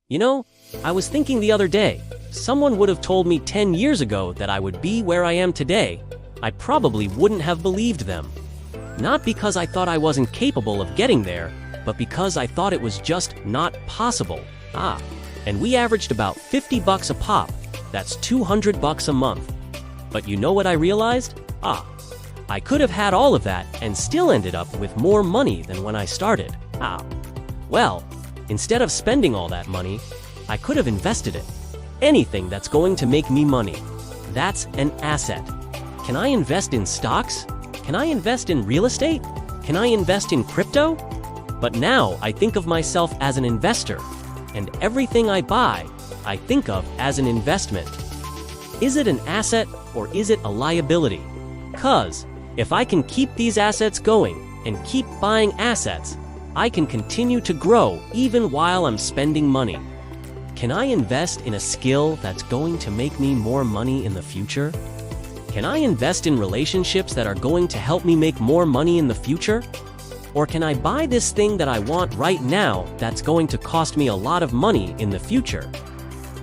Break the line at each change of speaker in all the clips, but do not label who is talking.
You know, I was thinking the other day, someone would have told me 10 years ago that I would be where I am today. I probably wouldn't have believed them. Not because I thought I wasn't capable of getting there, but because I thought it was just not possible. And we averaged about $50 a pop. That's $200 a month. But you know what I realized? I could have had all of that and still ended up with more money than when I started. Well, instead of spending all that money, I could have invested it. Anything that's going to make me money. That's an asset. Can I invest in stocks? Can I invest in real estate? Can I invest in crypto? But now I think of myself as an investor, and everything I buy, I think of as an investment. Is it an asset or is it a liability? 'Cause if I can keep these assets going and keep buying assets, I can continue to grow even while I'm spending money. Can I invest in a skill that's going to make me more money in the future? Can I invest in relationships that are going to help me make more money in the future? Or can I buy this thing that I want right now that's going to cost me a lot of money in the future?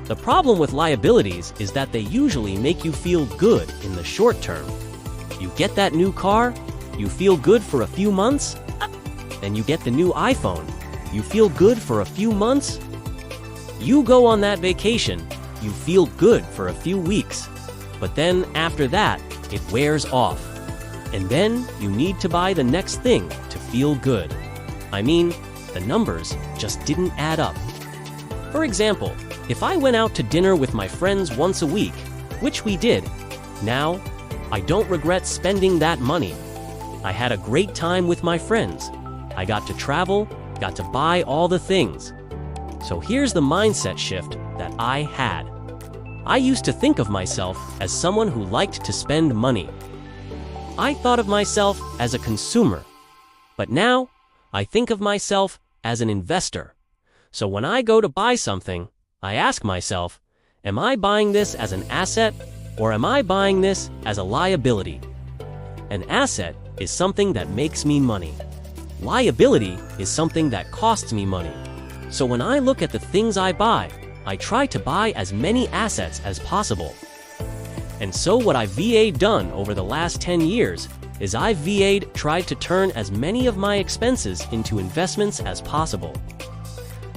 The problem with liabilities is that they usually make you feel good in the short term. You get that new car, you feel good for a few months. Then you get the new iPhone, you feel good for a few months. You go on that vacation, you feel good for a few weeks. But then after that, it wears off. And then you need to buy the next thing to feel good. I mean, the numbers just didn't add up. For example, if I went out to dinner with my friends once a week, which we did, now I don't regret spending that money. I had a great time with my friends. I got to travel, got to buy all the things. So here's the mindset shift that I had. I used to think of myself as someone who liked to spend money. I thought of myself as a consumer. But now, I think of myself as an investor. So when I go to buy something, I ask myself, am I buying this as an asset or am I buying this as a liability? An asset is something that makes me money. Liability is something that costs me money. So when I look at the things I buy, I try to buy as many assets as possible. And so what I've done over the last 10 years is I've tried to turn as many of my expenses into investments as possible.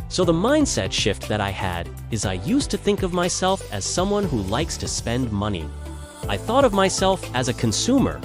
So the mindset shift that I had is I used to think of myself as someone who likes to spend money. I thought of myself as a consumer.